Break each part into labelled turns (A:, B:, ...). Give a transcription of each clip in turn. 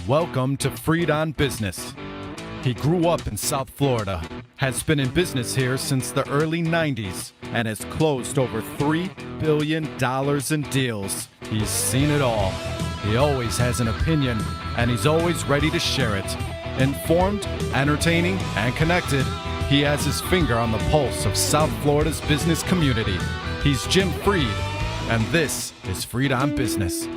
A: Welcome to Freed on Business. He grew up in South Florida, has been in business here since the early 90s, and has closed over $3 billion in deals. He's seen it all. He always has an opinion, and he's always ready to share it. Informed, entertaining, and connected, he has his finger on the pulse of South Florida's business community. He's Jim Freed, and this is Freed on Business.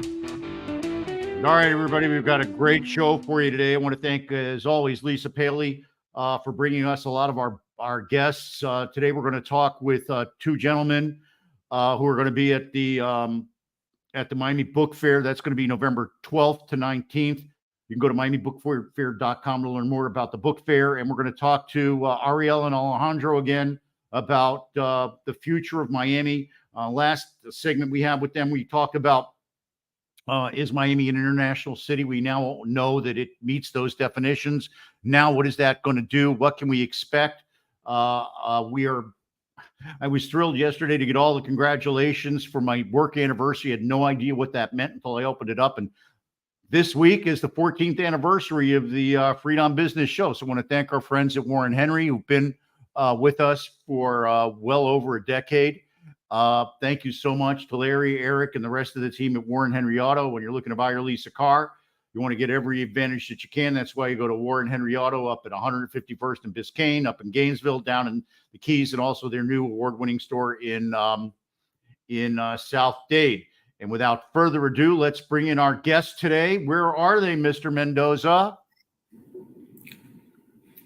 B: All right, everybody, we've got a great show for you today. I want to thank, as always, Lisa Paley for bringing us a lot of our guests. Today, we're going to talk with two gentlemen who are going to be at the Miami Book Fair. That's going to be November 12th to 19th. You can go to MiamiBookFair.com to learn more about the book fair. And we're going to talk to Ariel and Alejandro again about the future of Miami. Last segment we had with them, we talked about is Miami an international city? We now know that it meets those definitions. Now, what is that going to do? What can we expect? I was thrilled yesterday to get all the congratulations for my work anniversary. I had no idea what that meant until I opened it up. And this week is the 14th anniversary of the Freed on Business show. So I want to thank our friends at Warren Henry who've been with us for well over a decade. Thank you so much to Larry, Eric, and the rest of the team at Warren Henry Auto. When you're looking to buy or lease a car, you want to get every advantage that you can. That's why you go to Warren Henry Auto up at 151st and Biscayne, up in Gainesville, down in the Keys, and also their new award-winning store in South Dade. And without further ado, let's bring in our guests today. Where are they, Mr. Mendoza?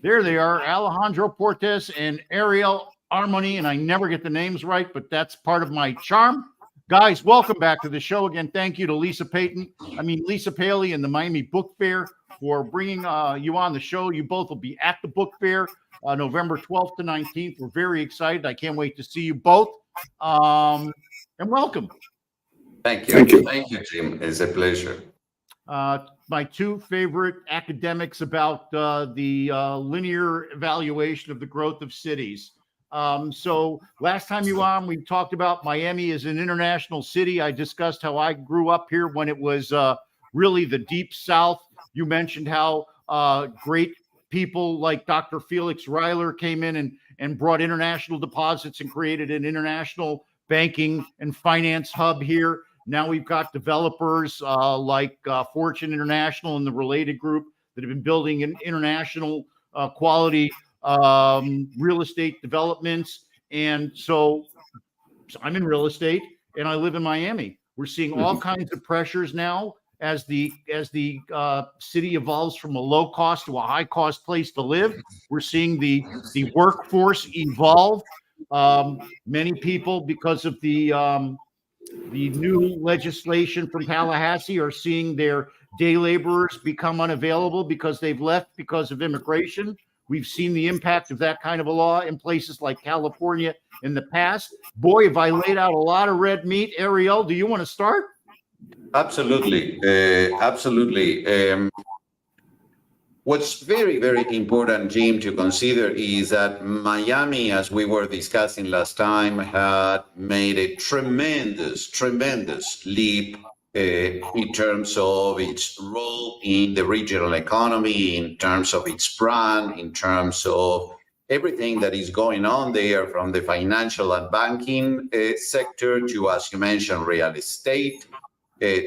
B: There they are, Alejandro Portes and Ariel. Armony, and I never get the names right, but that's part of my charm. Guys, welcome back to the show again. Thank you to Lisa Paley and the Miami Book Fair for bringing you on the show. You both will be at the book fair November 12th to 19th. We're very excited. I can't wait to see you both. And welcome.
C: Thank you. Thank you, Jim. It's a pleasure.
B: My two favorite academics about the linear evaluation of the growth of cities. So last time you were on, we talked about Miami as an international city. I discussed how I grew up here when it was really the deep South. You mentioned how great people like Dr. Felix Reiler came in and brought international deposits and created an international banking and finance hub here. Now we've got developers like Fortune International and the related group that have been building an international quality real estate developments. And so I'm in real estate and I live in Miami. We're seeing all kinds of pressures now as the city evolves from a low cost to a high cost place to live. We're seeing the workforce evolve. Many people, because of the new legislation from Tallahassee, are seeing their day laborers become unavailable because they've left because of immigration. We've seen the impact of that kind of a law in places like California in the past. Boy, have I laid out a lot of red meat. Ariel, do you want to start?
C: Absolutely. What's very, very important, Jim, to consider is that Miami, as we were discussing last time, had made a tremendous leap in terms of its role in the regional economy, in terms of its brand, in terms of everything that is going on there, from the financial and banking sector to, as you mentioned, real estate,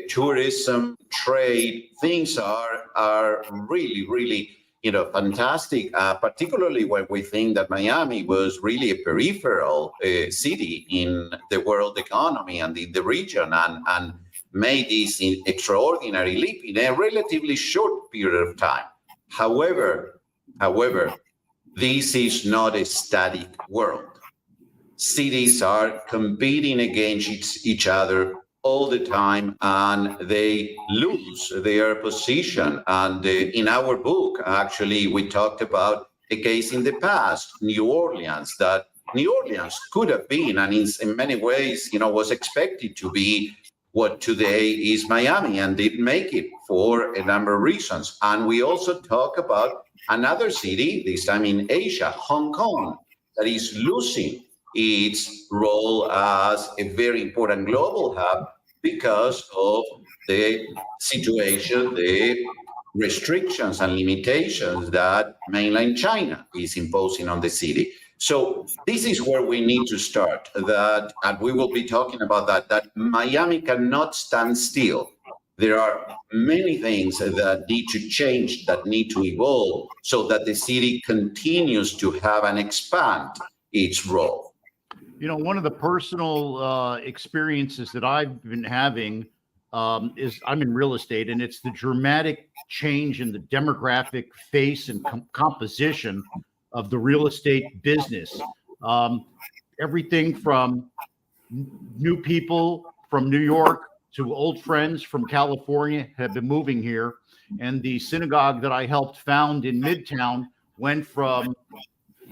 C: tourism, trade. Things are really, fantastic, particularly when we think that Miami was really a peripheral city in the world economy and in the region, and made this extraordinary leap in a relatively short period of time. However, this is not a static world. Cities are competing against each other all the time, and they lose their position. And in our book, actually, we talked about a case in the past, New Orleans, that New Orleans could have been, and in many ways, was expected to be what today is Miami, and didn't make it for a number of reasons. And we also talk about another city, this time in Asia, Hong Kong, that is losing its role as a very important global hub because of the situation, the restrictions and limitations that mainland China is imposing on the city. So this is where we need to start, that, and we will be talking about that Miami cannot stand still. There are many things that need to change, that need to evolve, so that the city continues to have and expand its role.
B: You know, one of the personal experiences that I've been having is I'm in real estate, and it's the dramatic change in the demographic face and composition of the real estate business. Everything from new people from New York to old friends from California have been moving here. And the synagogue that I helped found in Midtown went from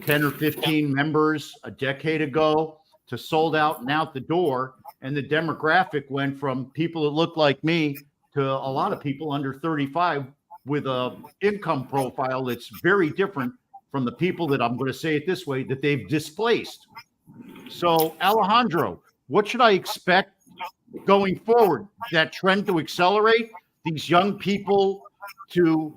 B: 10 or 15 members a decade ago to sold out and out the door. And the demographic went from people that look like me to a lot of people under 35 with a income profile that's very different from the people that, I'm going to say it this way, that they've displaced. So Alejandro, what should I expect going forward? That trend to accelerate, these young people to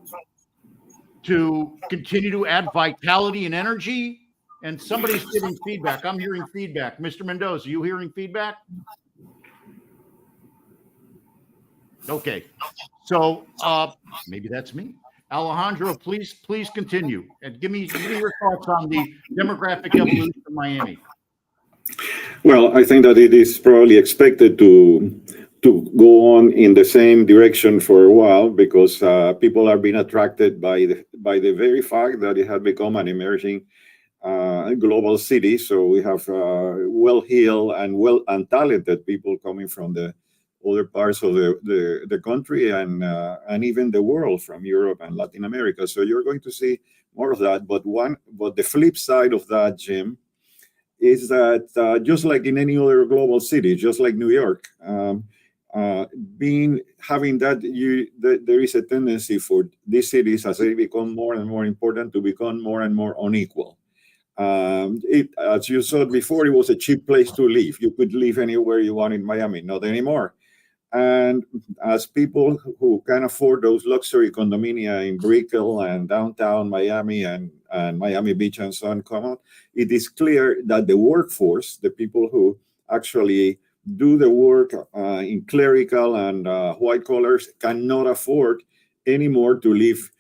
B: continue to add vitality and energy? And somebody's giving feedback. I'm hearing feedback. Mr. Mendoza, you hearing feedback? Okay. So maybe that's me. Alejandro, please continue and give me your thoughts on the demographic evolution of Miami.
D: Well, I think that it is probably expected to go on in the same direction for a while, because people are being attracted by the very fact that it has become an emerging global city. So we have well-heeled and talented people coming from the other parts of the country and even the world, from Europe and Latin America. So you're going to see more of that. But the flip side of that, Jim, is that just like in any other global city, just like New York, having that, there is a tendency for these cities, as they become more and more important, to become more and more unequal. As you saw before, it was a cheap place to live. You could live anywhere you want in Miami, not anymore. And as people who can afford those luxury condominia in Brickell and downtown Miami and Miami Beach and so on come on, it is clear that the workforce, the people who actually do the work in clerical and white collars, cannot afford anymore to live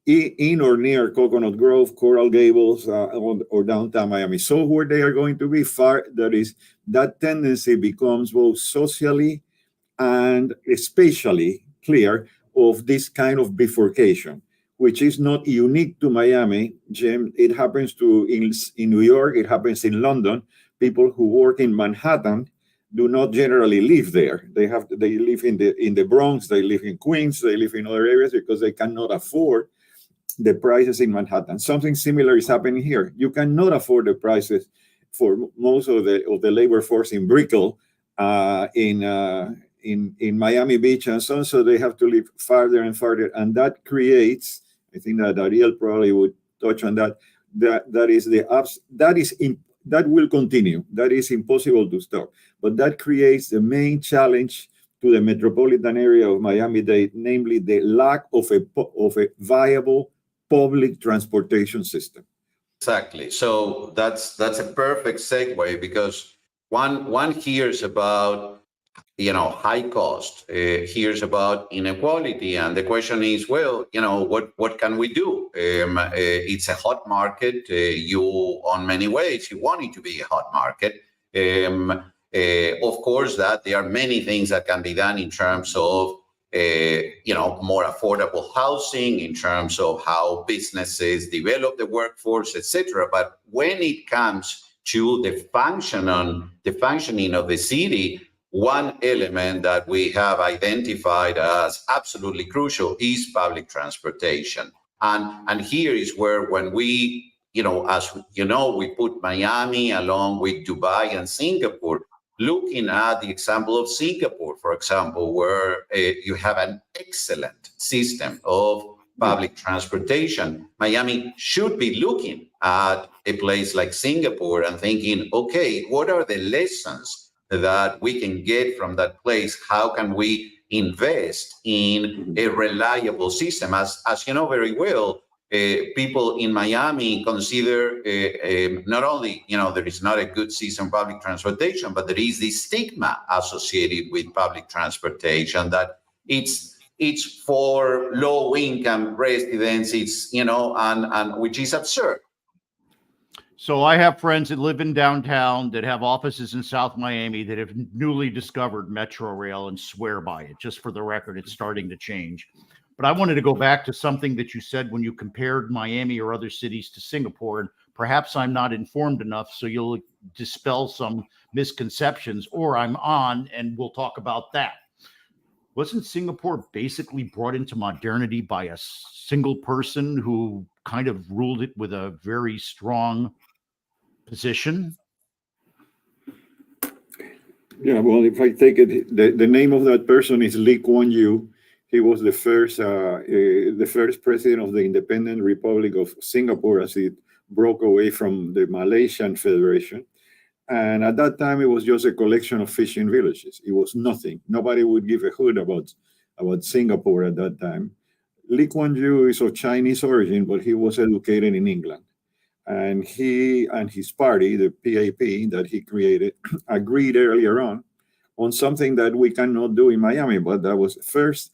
D: in or near Coconut Grove, Coral Gables, or downtown Miami. So where they are going to be far, that tendency becomes both socially and spatially clear of this kind of bifurcation, which is not unique to Miami, Jim. It happens in New York, it happens in London. People who work in Manhattan do not generally live there. They live in the Bronx, they live in Queens, they live in other areas because they cannot afford the prices in Manhattan. Something similar is happening here. You cannot afford the prices for most of the labor force in Brickell, in Miami Beach and so on, so they have to live farther and farther, and that creates, I think that Ariel probably would touch on that, that will continue. That is impossible to stop, but that creates the main challenge to the metropolitan area of Miami-Dade, namely the lack of a viable public transportation system.
C: Exactly. So that's a perfect segue, because one hears about high cost, hears about inequality, and the question is, well, what can we do? It's a hot market. On many ways, you want it to be a hot market. Of course, that there are many things that can be done in terms of more affordable housing, in terms of how businesses develop the workforce, etc. But when it comes to the functioning of the city, one element that we have identified as absolutely crucial is public transportation. And here is where, when we, as we put Miami along with Dubai and Singapore, looking at the example of Singapore, for example, where you have an excellent system of public transportation, Miami should be looking at a place like Singapore and thinking, okay, what are the lessons that we can get from that place? How can we invest in a reliable system. As you know very well, people in Miami consider not only, there is not a good system of public transportation, but there is this stigma associated with public transportation that it's for low-income residents, and which is absurd.
B: So I have friends that live in downtown that have offices in South Miami that have newly discovered Metro Rail and swear by it. Just for the record, it's starting to change. But I wanted to go back to something that you said when you compared Miami or other cities to Singapore. And perhaps I'm not informed enough, so you'll dispel some misconceptions, or I'm on and we'll talk about that. Wasn't Singapore basically brought into modernity by a single person who kind of ruled it with a very strong position?
D: Yeah, well, if I take it, the name of that person is Lee Kuan Yew. He was the first president of the Independent Republic of Singapore as it broke away from the Malaysian Federation. And at that time, it was just a collection of fishing villages. It was nothing. Nobody would give a hoot about Singapore at that time. Lee Kuan Yew is of Chinese origin, but he was educated in England. And he and his party, the PAP that he created, agreed earlier on something that we cannot do in Miami. But that was first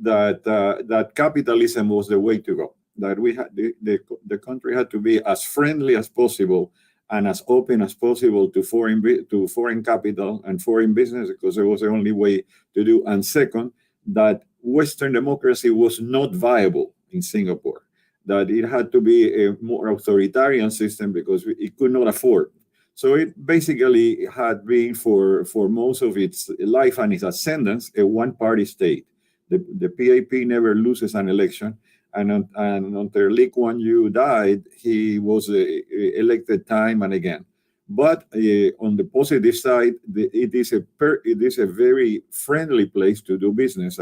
D: that capitalism was the way to go. That we had the country had to be as friendly as possible and as open as possible to foreign capital and foreign business, because it was the only way to do. And second, that Western democracy was not viable in Singapore, that it had to be a more authoritarian system because it could not afford. So it basically had been for most of its life and its ascendance a one-party state. The PAP never loses an election. And until Lee Kuan Yew died, he was elected time and again. But on the positive side, it is a very friendly place to do business.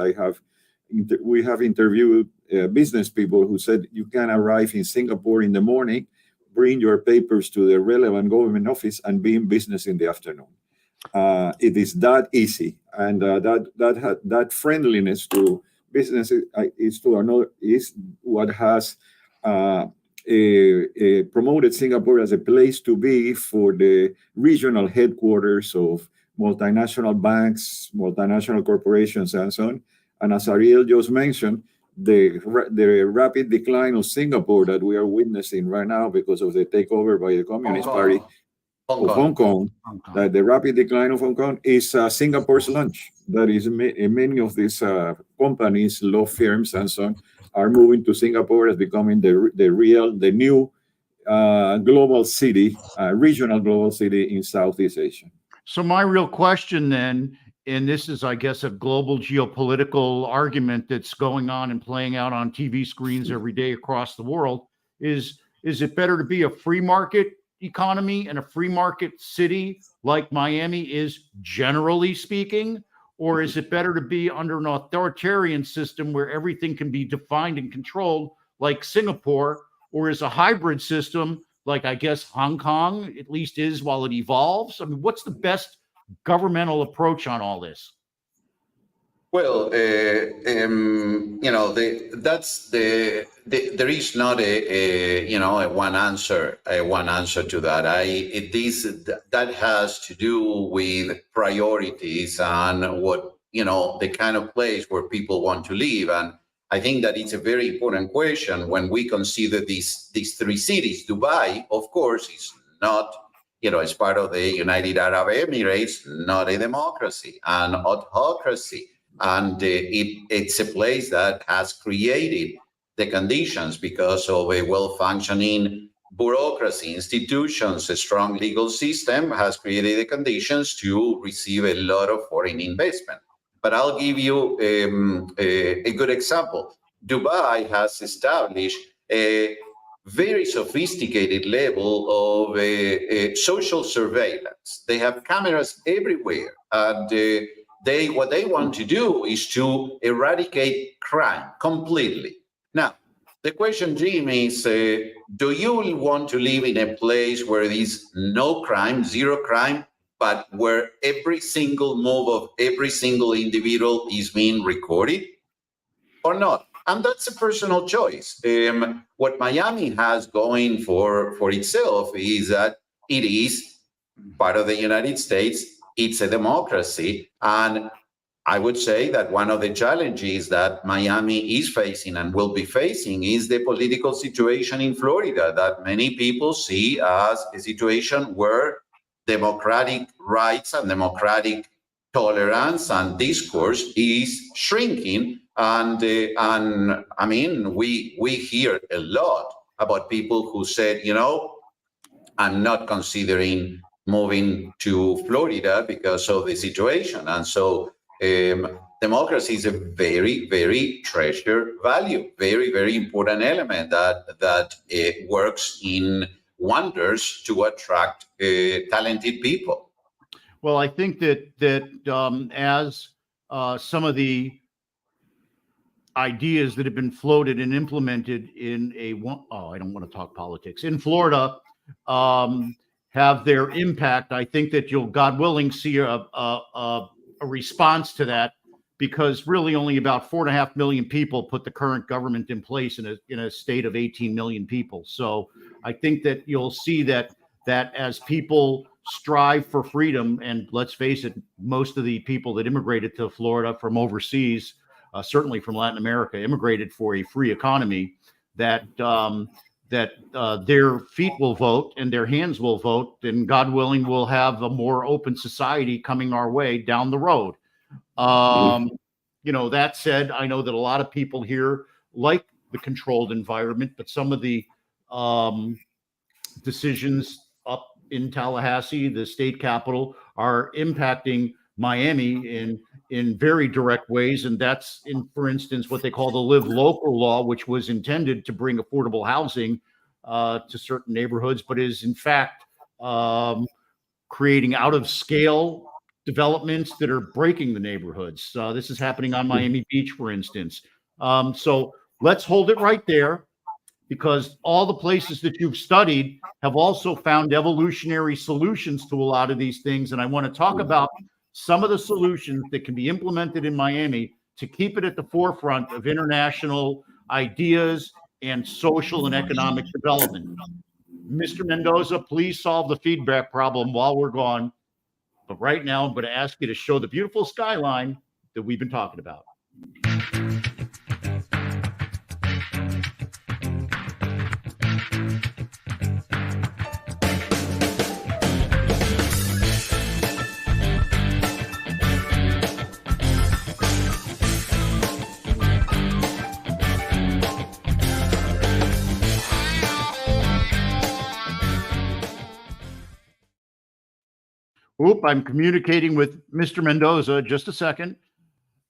D: We have interviewed business people who said you can arrive in Singapore in the morning, bring your papers to the relevant government office, and be in business in the afternoon. It is that easy, and that friendliness to business is what has promoted Singapore as a place to be for the regional headquarters of multinational banks, multinational corporations, and so on. And as Ariel just mentioned, the rapid decline of Singapore that we are witnessing right now because of the takeover by the Communist Party of Hong Kong, that the rapid decline of Hong Kong is Singapore's lunch. That is, many of these companies, law firms, and so on, are moving to Singapore as becoming the new global city, regional global city in Southeast Asia.
B: So my real question then, and this is, I guess, a global geopolitical argument that's going on and playing out on TV screens every day across the world, is it better to be a free market economy and a free market city like Miami is, generally speaking, or is it better to be under an authoritarian system where everything can be defined and controlled like Singapore, or is a hybrid system like, I guess, Hong Kong at least is while it evolves? I mean, what's the best governmental approach on all this?
C: Well, there is not a one answer to that. That has to do with priorities and what, the kind of place where people want to live. And I think that it's a very important question when we consider these three cities. Dubai, of course, is not, as part of the United Arab Emirates, not a democracy, an autocracy. And it's a place that has created the conditions because of a well-functioning bureaucracy, institutions, a strong legal system has created the conditions to receive a lot of foreign investment. But I'll give you a good example. Dubai has established a very sophisticated level of social surveillance. They have cameras everywhere, and what they want to do is to eradicate crime completely. Now, the question, Jim, is do you want to live in a place where there is no crime, zero crime? but where every single move of every single individual is being recorded or not. And that's a personal choice. What Miami has going for itself is that it is part of the United States. It's a democracy. And I would say that one of the challenges that Miami is facing and will be facing is the political situation in Florida, that many people see as a situation where democratic rights and democratic tolerance and discourse is shrinking. And I mean, we hear a lot about people who said, I'm not considering moving to Florida because of the situation. And so democracy is a very, very treasured value, very, very important element that works in wonders to attract talented people.
B: Well, I think that as some of the ideas that have been floated and implemented in I don't want to talk politics, in Florida have their impact, I think that you'll, God willing, see a response to that, because really only about 4.5 million people put the current government in place in a state of 18 million people. So I think that you'll see that as people strive for freedom, and let's face it, most of the people that immigrated to Florida from overseas, certainly from Latin America, immigrated for a free economy, that their feet will vote and their hands will vote, and God willing, we'll have a more open society coming our way down the road. That said, I know that a lot of people here like the controlled environment, but some of the decisions up in Tallahassee, the state capital, are impacting Miami in very direct ways. And that's for instance, what they call the live local law, which was intended to bring affordable housing to certain neighborhoods, but is in fact creating out of scale developments that are breaking the neighborhoods. This is happening on Miami Beach, for instance. So let's hold it right there, because all the places that you've studied have also found evolutionary solutions to a lot of these things. And I want to talk about some of the solutions that can be implemented in Miami to keep it at the forefront of international ideas and social and economic development. Mr. Mendoza, please solve the feedback problem while we're gone. But right now, I'm going to ask you to show the beautiful skyline that we've been talking about. I'm communicating with Mr. Mendoza. Just a second.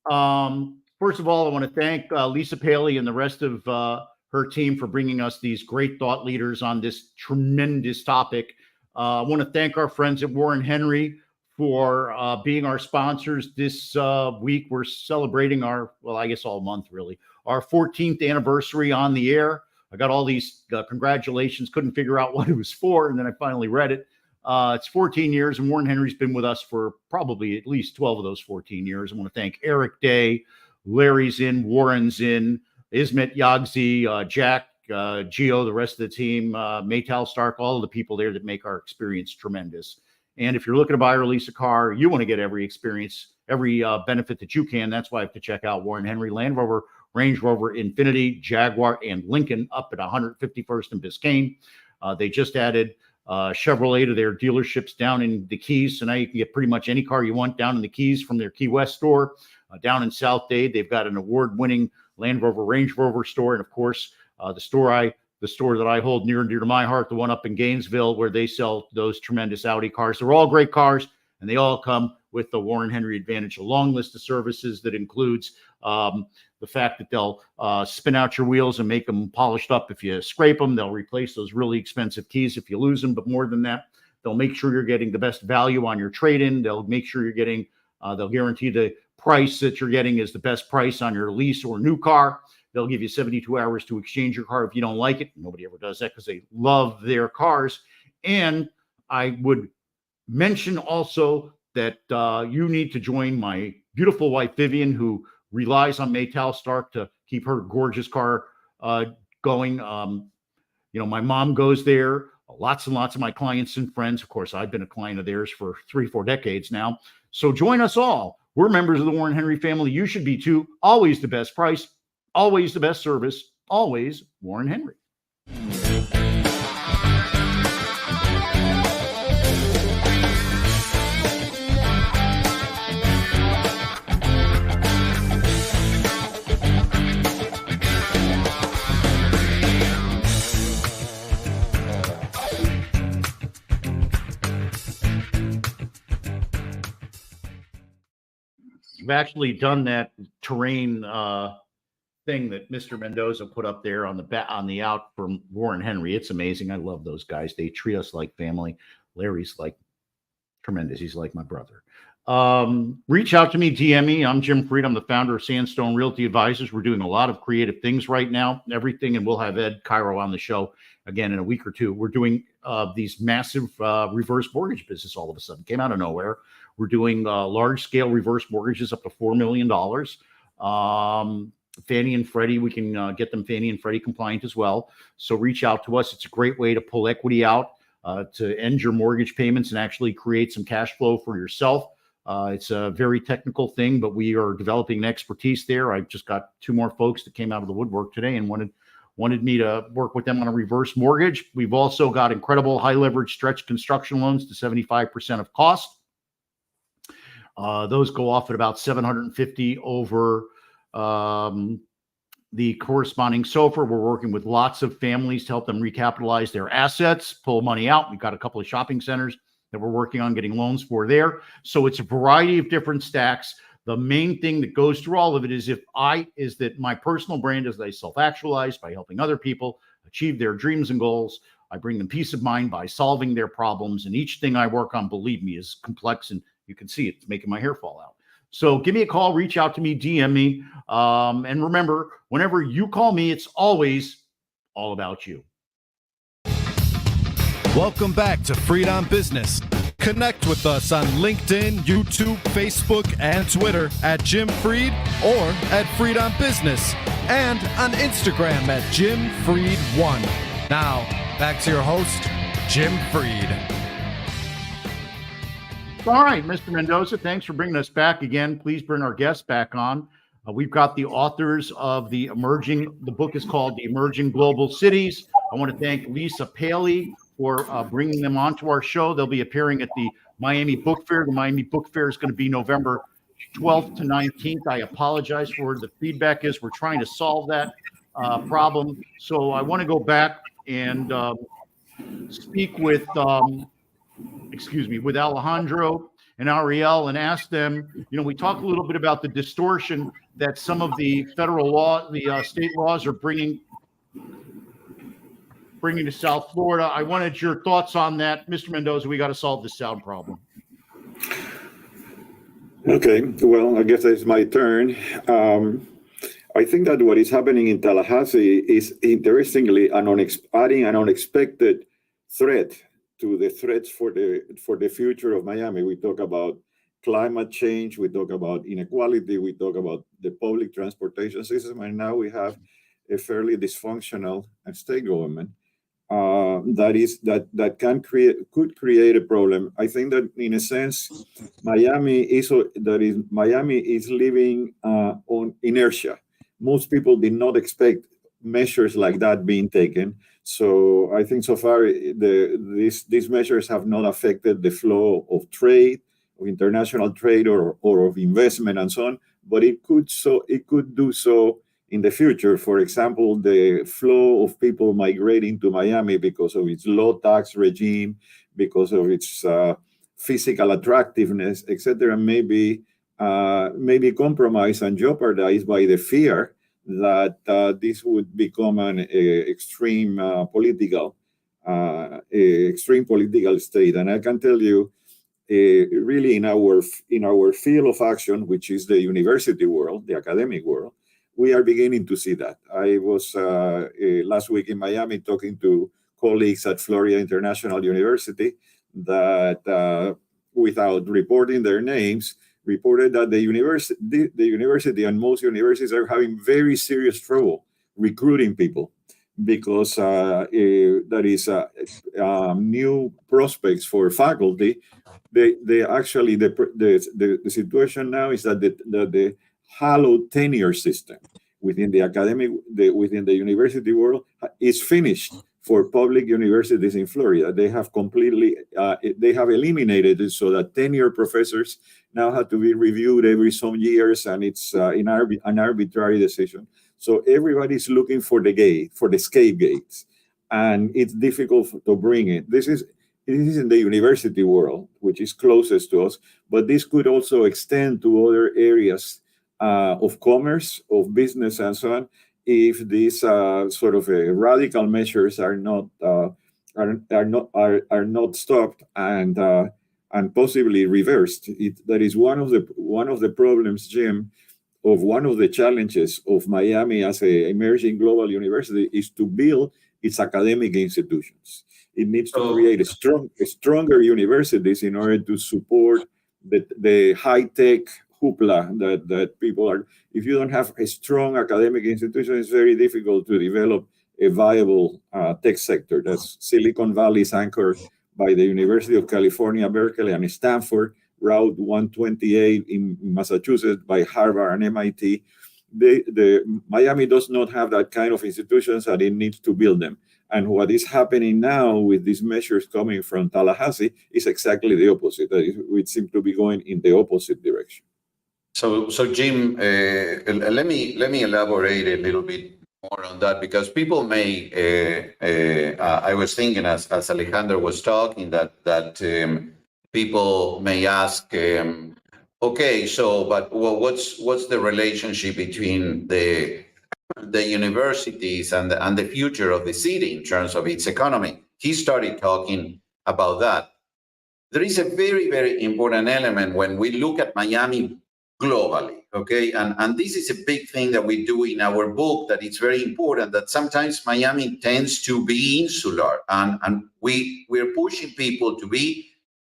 B: First of all, I want to thank Lisa Paley and the rest of her team for bringing us these great thought leaders on this tremendous topic. I want to thank our friends at Warren Henry for being our sponsors this week. We're celebrating all month really, our 14th anniversary on the air. I got all these congratulations, couldn't figure out what it was for, and then I finally read it. It's 14 years, and Warren Henry's been with us for probably at least 12 of those 14 years. I want to thank Eric Day, Larry's in, Warren's in, Ismet Yagzi, Jack, Gio, the rest of the team, Maytal Stark, all of the people there that make our experience tremendous. And if you're looking to buy or lease a car, you want to get every experience, every benefit that you can. That's why I have to check out Warren Henry, Land Rover, Range Rover, Infiniti, Jaguar, and Lincoln up at 151st and Biscayne. They just added Chevrolet to their dealerships down in the Keys. So now you can get pretty much any car you want down in the Keys from their Key West store. Down in South Dade, they've got an award-winning Land Rover, Range Rover store. And of course, the store that I hold near and dear to my heart, the one up in Gainesville, where they sell those tremendous Audi cars. They're all great cars, and they all come with the Warren Henry Advantage, a long list of services that includes the fact that they'll spin out your wheels and make them polished up if you scrape them. They'll replace those really expensive keys if you lose them. But more than that, they'll make sure you're getting the best value on your trade-in. They'll make sure you're getting, they'll guarantee the price that you're getting is the best price on your lease or new car. They'll give you 72 hours to exchange your car if you don't like it. Nobody ever does that because they love their cars. And I would mention also that you need to join my beautiful wife, Vivian, who relies on Maytal Stark to keep her gorgeous car going. My mom goes there. Lots and lots of my clients and friends. Of course, I've been a client of theirs for 3-4 decades now. So join us all. We're members of the Warren Henry family. You should be too. Always the best price, always the best service, always Warren Henry. I've actually done that terrain thing that Mr. Mendoza put up there on the out from Warren Henry. It's amazing. I love those guys. They treat us like family. Larry's like tremendous. He's like my brother. Reach out to me, DM me. I'm Jim Freed. I'm the founder of Sandstone Realty Advisors. We're doing a lot of creative things right now, everything, and we'll have Ed Cairo on the show again in a week or two. We're doing these massive reverse mortgage business all of a sudden. Came out of nowhere. We're doing large-scale reverse mortgages up to $4 million. Fannie and Freddie, we can get them Fannie and Freddie compliant as well. So reach out to us. It's a great way to pull equity out, to end your mortgage payments and actually create some cash flow for yourself. It's a very technical thing, but we are developing an expertise there. I've just got 2 more folks that came out of the woodwork today and wanted me to work with them on a reverse mortgage. We've also got incredible high leverage stretch construction loans to 75% of cost. Those go off at about 750 over the corresponding SOFR. We're working with lots of families to help them recapitalize their assets, pull money out. We've got a couple of shopping centers that we're working on getting loans for there. So it's a variety of different stacks. The main thing that goes through all of it is that my personal brand is that I self-actualize by helping other people achieve their dreams and goals. I bring them peace of mind by solving their problems. And each thing I work on, believe me, is complex, and you can see it's making my hair fall out. So give me a call, reach out to me, DM me. And remember, whenever you call me, it's always all about you.
A: Welcome back to Freed on Business. Connect with us on LinkedIn, YouTube, Facebook, and Twitter at Jim Freed or at Freed on Business, and on Instagram at Jim Freed1. Now, back to your host, Jim Freed.
B: All right, Mr. Mendoza, thanks for bringing us back again. Please bring our guests back on. We've got the authors of the book is called The Emerging Global Cities. I want to thank Lisa Paley for bringing them onto our show. They'll be appearing at the Miami Book Fair. The Miami Book Fair is going to be November 12th to 19th. I apologize for the feedback is we're trying to solve that problem. So I want to go back and speak with Alejandro and Ariel and ask them, we talk a little bit about the distortion that some of the federal law, the state laws are bringing to South Florida. I wanted your thoughts on that. Mr. Mendoza, we got to solve this sound problem.
D: Okay, well, I guess it's my turn. I think that what is happening in Tallahassee is, interestingly, adding an unexpected threat to the threats for the future of Miami. We talk about climate change, we talk about inequality, we talk about the public transportation system, and now we have a fairly dysfunctional state government that could create a problem. I think that in a sense, Miami is living on inertia. Most people did not expect measures like that being taken. So I think so far these measures have not affected the flow of trade, of international trade, or of investment and so on. But it could do so in the future. For example, the flow of people migrating to Miami because of its low tax regime, because of its physical attractiveness, etc., may be compromised and jeopardized by the fear that this would become an extreme political state. And I can tell you, really, in our field of action, which is the university world, the academic world, we are beginning to see that. I was last week in Miami talking to colleagues at Florida International University that, without reporting their names, reported that the university and most universities are having very serious trouble recruiting people because there is new prospects for faculty. They actually the situation now is that the hallowed tenure system within within the university world is finished for public universities in Florida. They have completely they have eliminated it so that tenure professors now have to be reviewed every some years, and it's an arbitrary decision. So everybody's looking for the scapegoats, and it's difficult to bring it. This is in the university world, which is closest to us, but this could also extend to other areas of commerce, of business, and so on, if these sort of radical measures are not stopped and possibly reversed. That is one of the problems, Jim, of one of the challenges of Miami as an emerging global university is to build its academic institutions. It needs to create stronger universities in order to support the high-tech hoopla that people are. If you don't have a strong academic institution, it's very difficult to develop a viable tech sector. That's Silicon Valley's anchored by the University of California, Berkeley, and Stanford, Route 128 in Massachusetts by Harvard and MIT. The Miami does not have that kind of institutions, and it needs to build them. And what is happening now with these measures coming from Tallahassee is exactly the opposite. We seem to be going in the opposite direction.
C: So Jim, let me elaborate a little bit more on that, because people may. I was thinking as Alejandro was talking that people may ask, okay, so but what's the relationship between the universities and the future of the city in terms of its economy? He started talking about that. There is a very, very important element when we look at Miami globally, okay? And this is a big thing that we do in our book, that it's very important, that sometimes Miami tends to be insular, and we're pushing people to be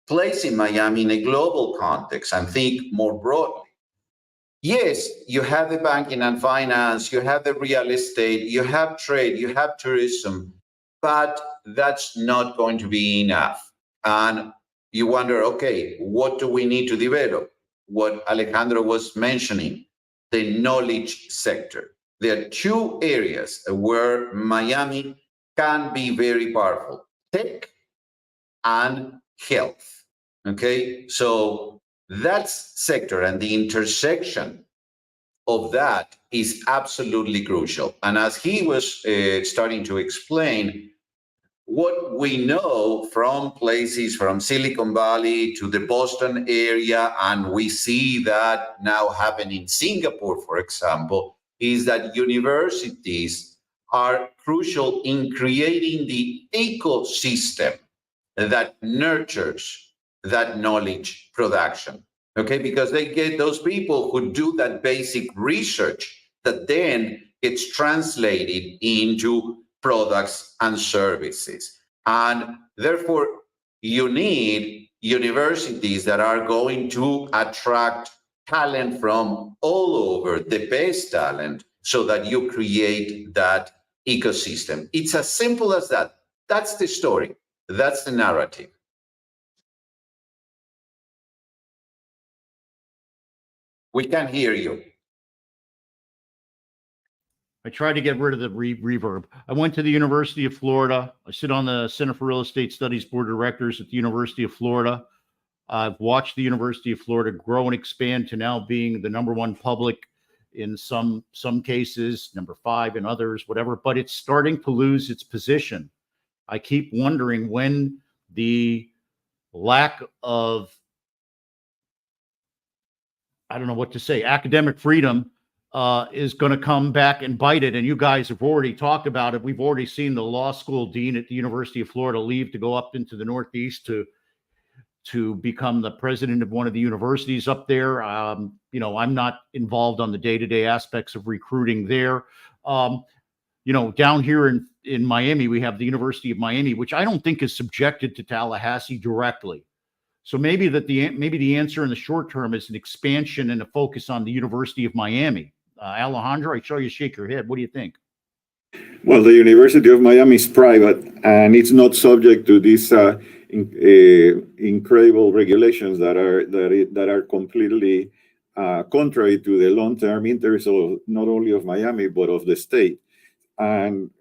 C: placing Miami in a global context and think more broadly. Yes, you have the banking and finance, you have the real estate, you have trade, you have tourism, but that's not going to be enough. And you wonder, okay, what do we need to develop? What Alejandro was mentioning, the knowledge sector. There are two areas where Miami can be very powerful: tech and health. Okay, so that sector and the intersection of that is absolutely crucial. And as he was starting to explain, what we know from places from Silicon Valley to the Boston area, and we see that now happen in Singapore, for example, is that universities are crucial in creating the ecosystem that nurtures that knowledge production. Okay, because they get those people who do that basic research that then gets translated into products and services. And therefore, you need universities that are going to attract talent from all over, the best talent, so that you create that ecosystem. It's as simple as that. That's the story. That's the narrative. We can't hear you.
B: I tried to get rid of the reverb. I went to the University of Florida. I sit on the Center for Real Estate Studies Board of Directors at the University of Florida. I've watched the University of Florida grow and expand to now being the #1 public in some cases, #5 in others, whatever, but it's starting to lose its position. I keep wondering when the lack of, I don't know what to say, academic freedom is going to come back and bite it. And you guys have already talked about it. We've already seen the law school dean at the University of Florida leave to go up into the Northeast to become the president of one of the universities up there. I'm not involved on the day-to-day aspects of recruiting there. down here in Miami, we have the University of Miami, which I don't think is subjected to Tallahassee directly. So maybe the answer in the short term is an expansion and a focus on the University of Miami. Alejandro, I saw you shake your head. What do you think?
D: Well, the University of Miami is private, and it's not subject to these incredible regulations that are completely contrary to the long-term interests of not only of Miami but of the state. And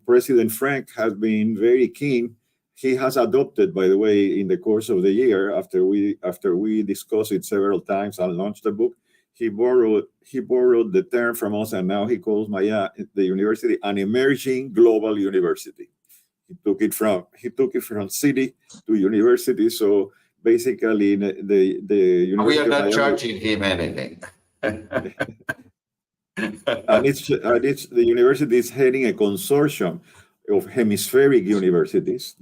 D: President Frank has been very keen. He has adopted, by the way, in the course of the year, after we discussed it several times and launched the book, he borrowed the term from us, and now he calls the university an emerging global university. He took it from city to university. So basically, the university
C: we are not
D: of Miami,
C: charging him anything.
D: and the university is heading a consortium of hemispheric universities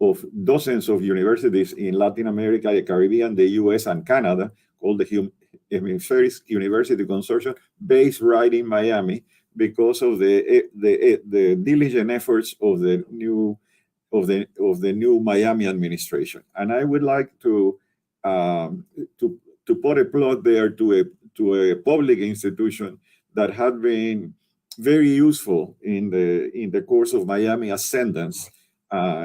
D: of dozens of universities in Latin America, the Caribbean, the US, and Canada, called the Hemispheric University Consortium, based right in Miami, because of the diligent efforts of the new Miami administration. And I would like to put a plug there to a public institution that had been very useful in the course of Miami ascendance,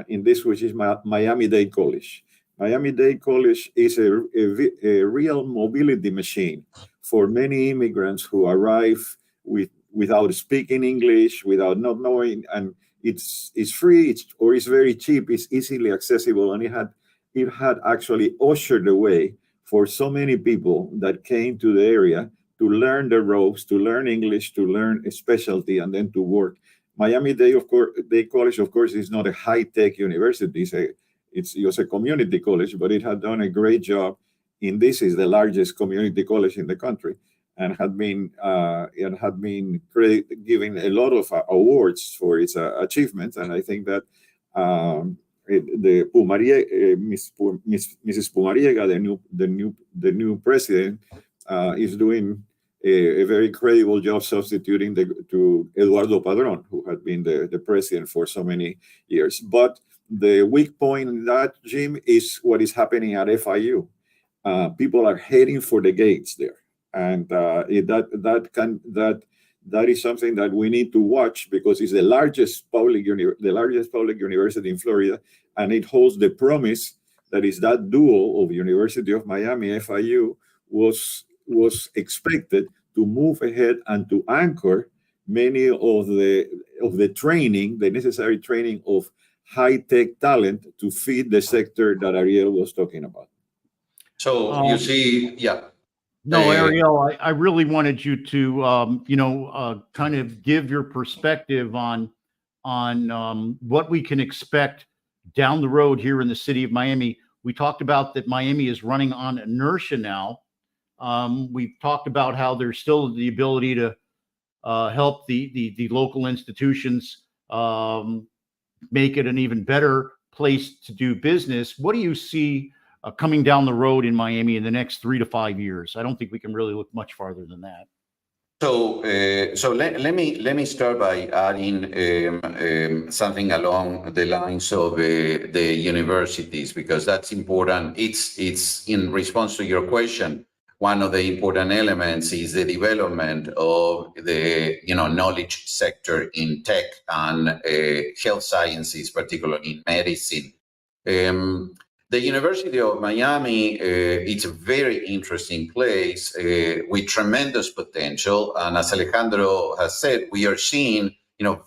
D: in this, which is Miami-Dade College. Miami-Dade College is a real mobility machine for many immigrants who arrive without speaking English, without not knowing, and it's free, or it's very cheap, it's easily accessible, and it had actually ushered the way for so many people that came to the area to learn the ropes, to learn English, to learn a specialty, and then to work. Miami-Dade College, of course, is not a high-tech university. It's just a community college, but it had done a great job. This is the largest community college in the country, and had been given a lot of awards for its achievements. And I think that Mrs. Pumariega, the new president, is doing a very credible job substituting to Eduardo Padron, who had been the president for so many years. But the weak point in that, Jim, is what is happening at FIU. People are heading for the gates there, and that is something that we need to watch, because it's the largest public university in Florida, and it holds the promise that is that duo of University of Miami, FIU, was expected to move ahead and to anchor many of the training, the necessary training of high-tech talent to feed the sector that Ariel was talking about.
C: So you see, yeah.
B: No, Ariel, I really wanted you to, kind of give your perspective on what we can expect down the road here in the city of Miami. We talked about that Miami is running on inertia now. We've talked about how there's still the ability to help the local institutions make it an even better place to do business. What do you see coming down the road in Miami in the next 3 to 5 years? I don't think we can really look much farther than that.
C: So let me start by adding something along the lines of the universities, because that's important. It's in response to your question. One of the important elements is the development of the knowledge sector in tech and health sciences, particularly in medicine. The University of Miami, it's a very interesting place with tremendous potential. And as Alejandro has said, we are seeing,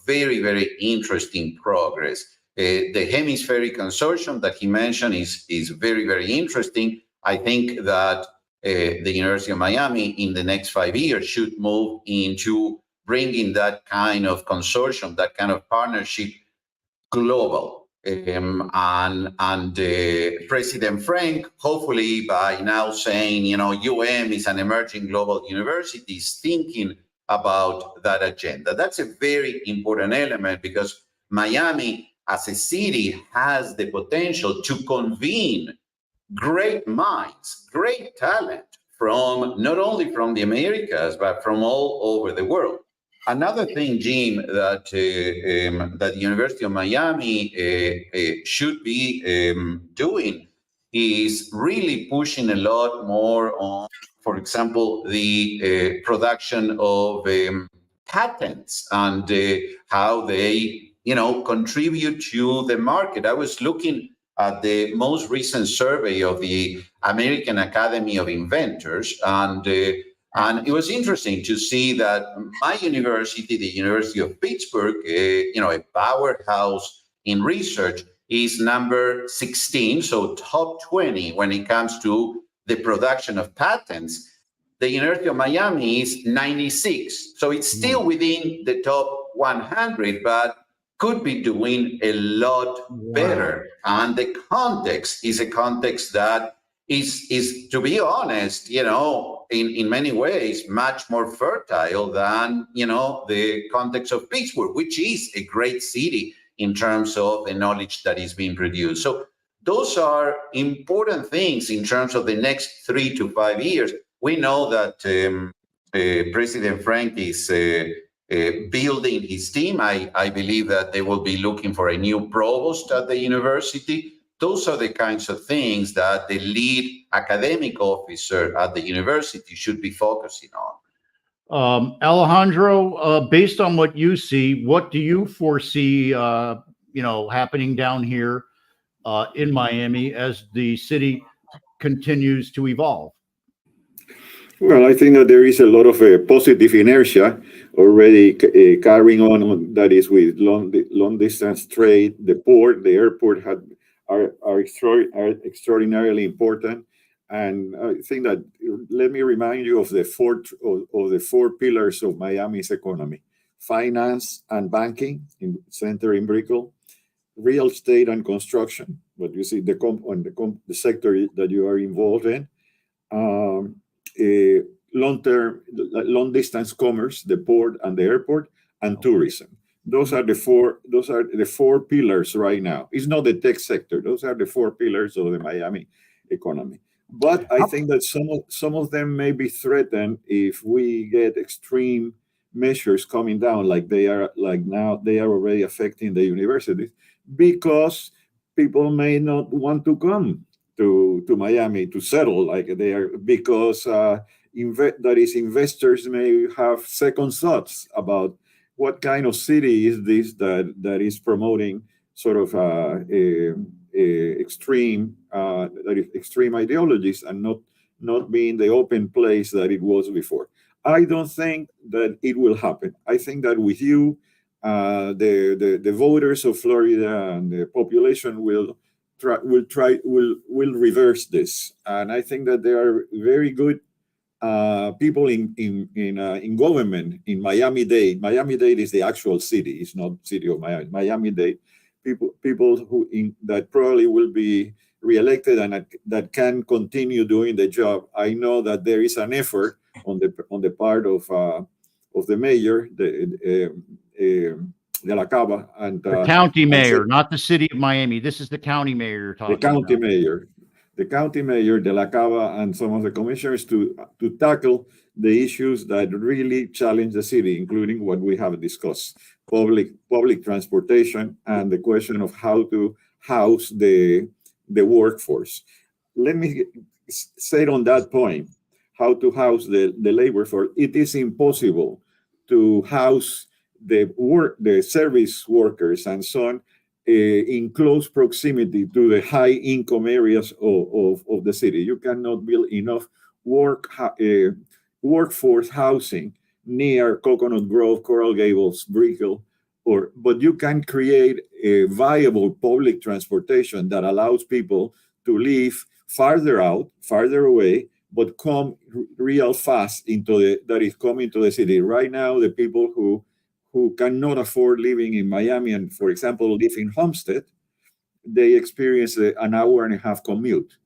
C: very, very interesting progress. The Hemispheric Consortium that he mentioned is very, very interesting. I think that the University of Miami in the next 5 years should move into bringing that kind of consortium, that kind of partnership global. And President Frank, hopefully by now saying, UM is an emerging global university, is thinking about that agenda. That's a very important element, because Miami as a city has the potential to convene great minds, great talent from not only from the Americas, but from all over the world. Another thing, Jim, that that the University of Miami should be doing is really pushing a lot more on, for example, the production of patents and how they, contribute to the market. I was looking at the most recent survey of the American Academy of Inventors, and it was interesting to see that my university, the University of Pittsburgh, a powerhouse in research, is number 16, so top 20 when it comes to the production of patents. The University of Miami is 96, so it's still within the top 100, but could be doing a lot better. And the context is a context that is to be honest, in many ways, much more fertile than, the context of Pittsburgh, which is a great city in terms of the knowledge that is being produced. So those are important things in terms of the next 3 to 5 years. We know that President Frank is building his team. I believe that they will be looking for a new provost at the university. Those are the kinds of things that the lead academic officer at the university should be focusing on.
B: Alejandro, based on what you see, what do you foresee, happening down here in Miami as the city continues to evolve?
D: Well, I think that there is a lot of positive inertia already carrying on. That is with long distance trade. The port, the airport are extraordinarily important, and I think that, let me remind you of the four pillars of Miami's economy: finance and banking, center in Brickell; real estate and construction, what you see the sector that you are involved in; long distance commerce, the port and the airport; and tourism. Those are the four pillars right now. It's not the tech sector. Those are the four pillars of the Miami economy. But I think that some of them may be threatened if we get extreme measures coming down, like now they are already affecting the universities, because people may not want to come to Miami to settle like they are, because investors may have second thoughts about what kind of city is this that is promoting sort of extreme ideologies, and not being the open place that it was before. I don't think that it will happen. I think that with you, the voters of Florida and the population will reverse this, and I think that there are very good people in government in Miami-Dade. Miami-Dade is the actual city; it's not city of Miami. Miami-Dade people that probably will be reelected and that can continue doing the job. I know that there is an effort on the part of the mayor, De La Cava, and
B: the county mayor, not the city of Miami. This is the county mayor you're talking about.
D: The county mayor, De La Cava, and some of the commissioners to tackle the issues that really challenge the city, including what we have discussed: public transportation and the question of how to house the workforce. Let me say it on that point: how to house the labor force. It is impossible to house the service workers and so on in close proximity to the high income areas of the city. You cannot build enough workforce housing near Coconut Grove, Coral Gables, Brickell, but you can create a viable public transportation that allows people to live farther away, but come real fast that is coming to the city. Right now, the people who cannot afford living in Miami and, for example, live in Homestead, they experience an hour and a half commute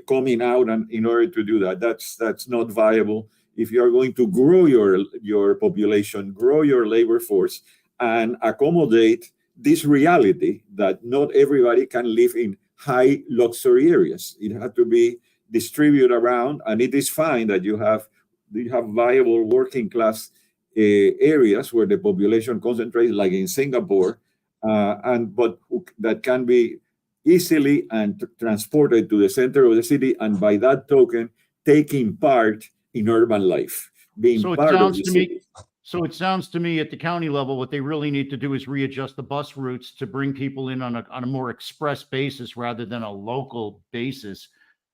D: coming out, and in order to do that's not viable if you are going to grow your population, grow your labor force, and accommodate this reality that not everybody can live in high luxury areas. It had to be distributed around, and it is fine that you have viable working class areas where the population concentrates, like in Singapore, but that can be easily and transported to the center of the city, and by that token, taking part in urban life, being
B: So it
D: part of
B: sounds
D: the
B: to
D: city.
B: me, so it sounds to me at the county level, what they really need to do is readjust the bus routes to bring people in on a more express basis rather than a local basis.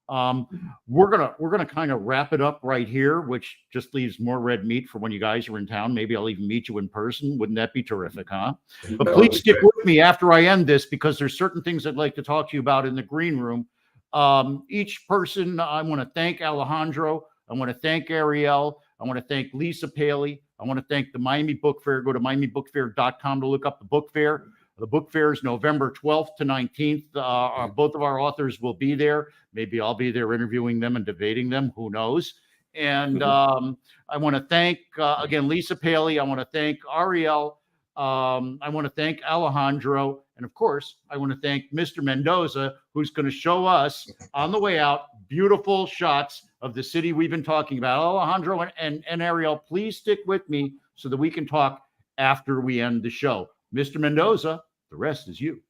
B: We're gonna kind of wrap it up right here, which just leaves more red meat for when you guys are in town. Maybe I'll even meet you in person. Wouldn't that be terrific, huh? But
C: That would
B: please
C: be
B: stick
C: great.
B: with me after I end this, because there's certain things I'd like to talk to you about in the green room. Each person, I want to thank Alejandro. I want to thank Ariel. I want to thank Lisa Paley. I want to thank the Miami Book Fair. Go to miamibookfair.com to look up the book fair. The book fair is November 12th to 19th. Both of our authors will be there. Maybe I'll be there interviewing them and debating them. Who knows? And I want to thank, again, Lisa Paley. I want to thank Ariel. I want to thank Alejandro. And of course, I want to thank Mr. Mendoza, who's going to show us on the way out beautiful shots of the city we've been talking about. Alejandro and Ariel, please stick with me so that we can talk after we end the show. Mr. Mendoza, the rest is you.